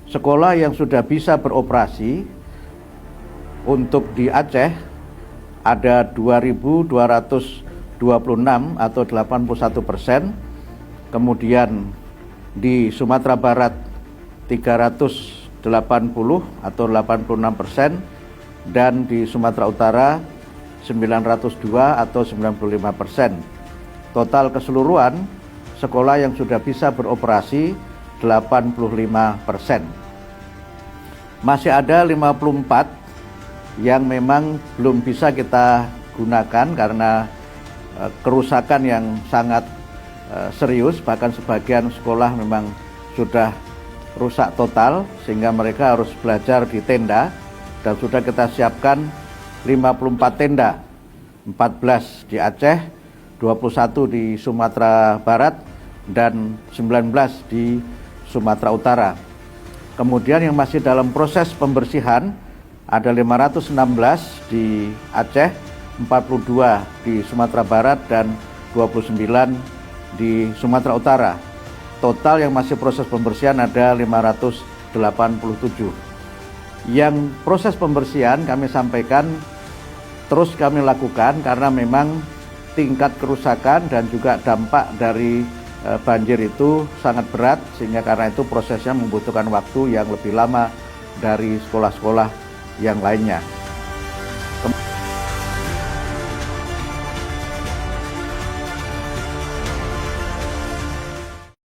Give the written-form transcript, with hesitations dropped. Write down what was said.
sekolah yang sudah bisa beroperasi untuk di Aceh ada 2.226 atau 81%, kemudian di Sumatera Barat 380 atau 86%, dan di Sumatera Utara 902 atau 95%. Total keseluruhan sekolah yang sudah bisa beroperasi 85%. Masih ada 54 yang memang belum bisa kita gunakan karena kerusakan yang sangat serius, bahkan sebagian sekolah memang sudah rusak total sehingga mereka harus belajar di tenda, dan sudah kita siapkan 54 tenda, 14 di Aceh, 21 di Sumatera Barat, dan 19 di Sumatera Utara. Kemudian yang masih dalam proses pembersihan ada 516 di Aceh, 42 di Sumatera Barat, dan 29 di Sumatera Utara. Total yang masih proses pembersihan ada 587. Yang proses pembersihan kami sampaikan terus kami lakukan karena memang tingkat kerusakan dan juga dampak dari banjir itu sangat berat, sehingga karena itu prosesnya membutuhkan waktu yang lebih lama dari sekolah-sekolah yang lainnya.